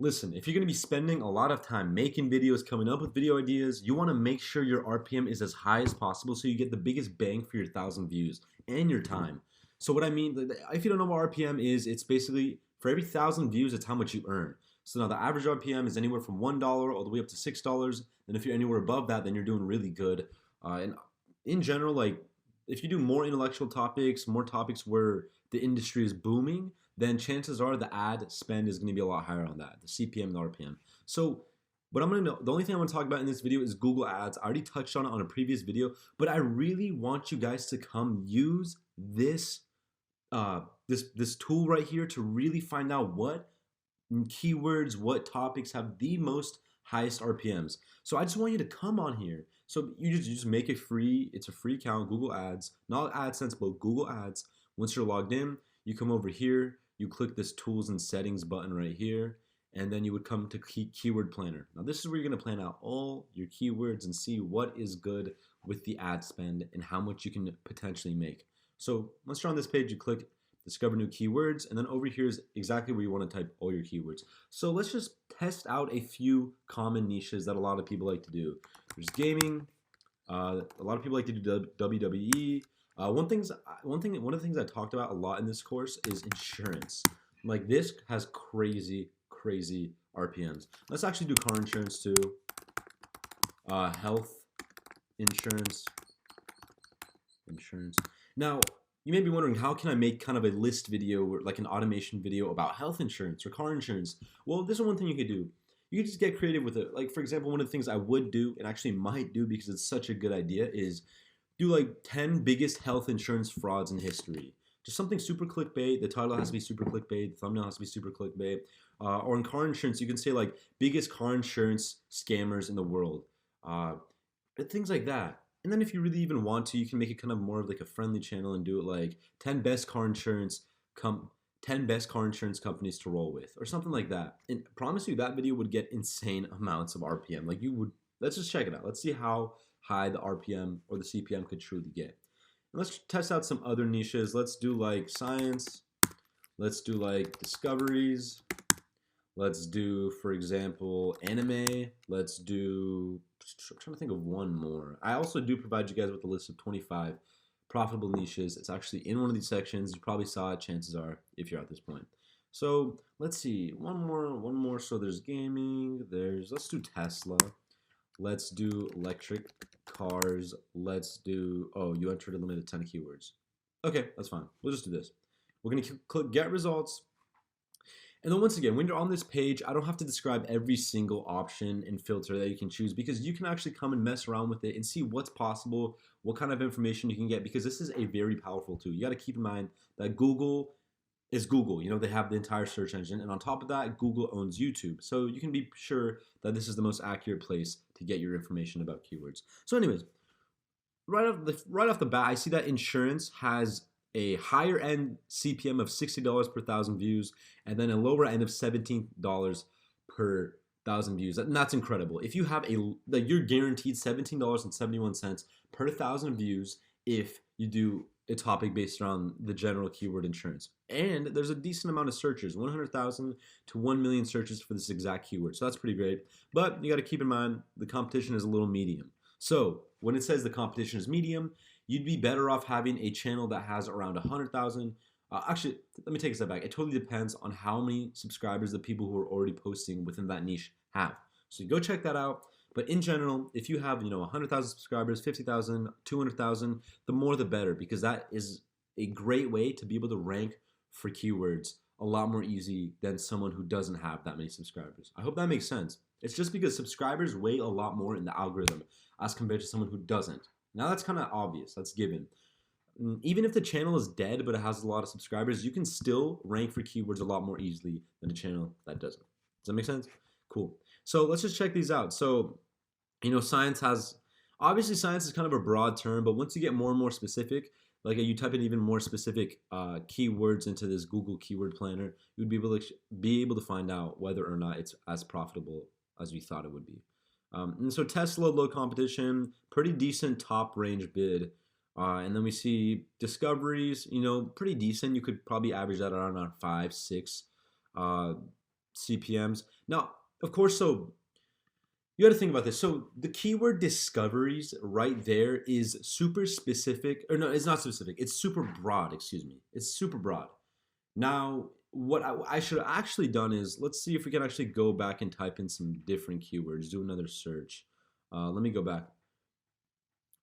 Listen, if you're going to be spending a lot of time making videos, coming up with video ideas, you want to make sure your RPM is as high as possible so you get the biggest bang for your 1,000 views and your time. So what I mean, if you don't know what RPM is, it's basically for every 1,000 views, it's how much you earn. So now the average RPM is anywhere from $1 all the way up to $6. And if you're anywhere above that, then you're doing really good. And in general, like if you do more intellectual topics, more topics where the industry is booming, then chances are the ad spend is going to be a lot higher on that, the CPM and the RPM. So what I'm going to know, the only thing I'm going to talk about in this video is Google Ads. I already touched on it on a previous video, but I really want you guys to come use this this tool right here to really find out what keywords, what topics have the most highest RPMs. So I just want you to come on here. So you just make a free, it's a free account, Google Ads, not AdSense, but Google Ads. Once you're logged in, you come over here, you click this tools and settings button right here, and then you would come to keyword planner. Now this is where you're gonna plan out all your keywords and see what is good with the ad spend and how much you can potentially make. So once you're on this page, you click discover new keywords, and then over here is exactly where you want to type all your keywords. So let's just test out a few common niches that a lot of people like to do. There's gaming. A lot of people like to do WWE. One of the things I talked about a lot in this course is insurance. Like this has crazy RPMs. Let's actually do car insurance too. Health insurance. Now, you may be wondering, how can I make kind of a list video or like an automation video about health insurance or car insurance? Well, this is one thing you could do. You could just get creative with it. Like, for example, one of the things I would do and actually might do because it's such a good idea is do like 10 biggest health insurance frauds in history. Just something super clickbait. The title has to be super clickbait. The thumbnail has to be super clickbait. Or in car insurance, you can say like biggest car insurance scammers in the world. Things like that. And then if you really even want to, you can make it kind of more of like a friendly channel and do it like 10 best car insurance 10 best car insurance companies to roll with or something like that. And I promise you that video would get insane amounts of RPM. Like you would, let's just check it out. Let's see how high the RPM or the CPM could truly get. And let's test out some other niches. Let's do like science. Let's do like discoveries. Let's do, for example, anime. Let's do, I'm trying to think of one more. I also do provide you guys with a list of 25 profitable niches. It's actually in one of these sections. You probably saw it, chances are, if you're at this point. So let's see, one more. So there's gaming, let's do Tesla. Let's do electric cars. Let's do, oh, you entered a limit of 10 keywords. Okay, that's fine. We'll just do this. We're gonna click get results. And then once again, when you're on this page, I don't have to describe every single option and filter that you can choose because you can actually come and mess around with it and see what's possible, what kind of information you can get, because this is a very powerful tool. You got to keep in mind that Google is Google. You know, they have the entire search engine. And on top of that, Google owns YouTube. So you can be sure that this is the most accurate place to get your information about keywords. So anyways, right off the bat, I see that insurance has a higher end CPM of $60 per 1,000 views, and then a lower end of $17 per 1,000 views. And that's incredible. If you have you're guaranteed $17.71 per 1,000 views if you do a topic based around the general keyword insurance. And there's a decent amount of searches, 100,000 to 1 million searches for this exact keyword. So that's pretty great. But you got to keep in mind the competition is a little medium. So when it says the competition is medium, you'd be better off having a channel that has around 100,000. Actually, let me take a step back. It totally depends on how many subscribers the people who are already posting within that niche have. So you go check that out. But in general, if you have 100,000 subscribers, 50,000, 200,000, the more the better, because that is a great way to be able to rank for keywords a lot more easy than someone who doesn't have that many subscribers. I hope that makes sense. It's just because subscribers weigh a lot more in the algorithm as compared to someone who doesn't. Now that's kind of obvious, that's given. Even if the channel is dead but it has a lot of subscribers, you can still rank for keywords a lot more easily than a channel that doesn't. Does that make sense? Cool. So let's just check these out. So, science is kind of a broad term, but once you get more and more specific, like you type in even more specific keywords into this Google Keyword Planner, you would be able to find out whether or not it's as profitable as we thought it would be. And so Tesla, low competition, pretty decent top range bid. And then we see discoveries, pretty decent. You could probably average that around 5, 6. CPMs. Now, of course, so you got to think about this. So the keyword discoveries right there is super specific, or no, it's not specific. It's super broad. Excuse me. It's super broad. Now, what I should have actually done is let's see if we can actually go back and type in some different keywords. Do another search. Let me go back.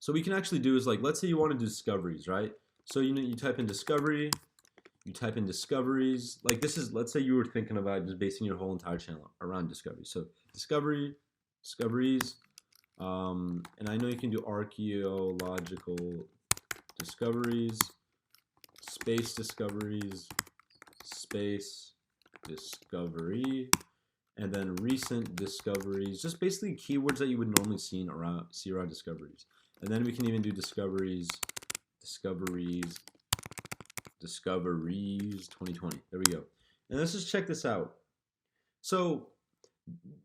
So we can actually do is like, let's say you want to do discoveries, right? So you type in discovery, you type in discoveries. Like this is, let's say you were thinking about just basing your whole entire channel around discovery. So discovery, discoveries, and I know you can do archaeological discoveries, space discoveries, space discovery, and then recent discoveries, just basically keywords that you would normally see around discoveries. And then we can even do discoveries 2020. There we go. And let's just check this out. So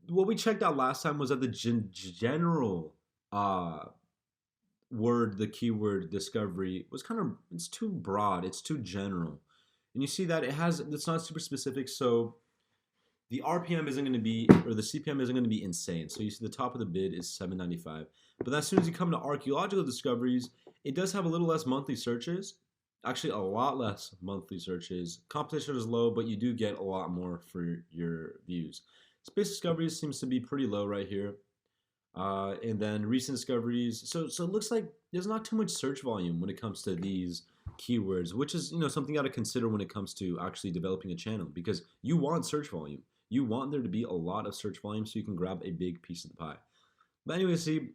what we checked out last time was that the general word, the keyword discovery was kind of, it's too broad, it's too general. And you see that it's not super specific, so the RPM isn't going to be, or the CPM isn't going to be insane. So you see the top of the bid is $7.95. But as soon as you come to archaeological discoveries, it does have a little less monthly searches. Actually, a lot less monthly searches. Competition is low, but you do get a lot more for your views. Space discoveries seems to be pretty low right here. And then recent discoveries. So it looks like there's not too much search volume when it comes to these keywords, which is something you got to consider when it comes to actually developing a channel, because you want search volume. You want there to be a lot of search volume so you can grab a big piece of the pie. But anyway, see,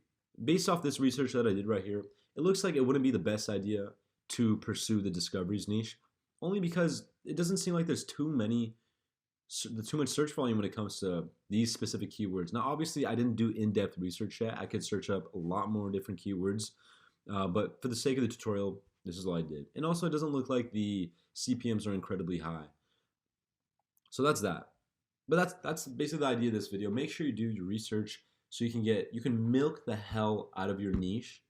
based off this research that I did right here, it looks like it wouldn't be the best idea to pursue the discoveries niche, only because it doesn't seem like there's too much search volume when it comes to these specific keywords. Now, obviously, I didn't do in-depth research yet. I could search up a lot more different keywords, but for the sake of the tutorial, this is all I did. And also, it doesn't look like the CPMs are incredibly high. So that's that. But that's basically the idea of this video. Make sure you do your research so you can milk the hell out of your niche,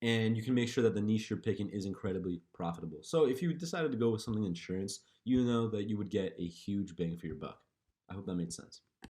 and you can make sure that the niche you're picking is incredibly profitable. So if you decided to go with something insurance, you know that you would get a huge bang for your buck. I hope that made sense.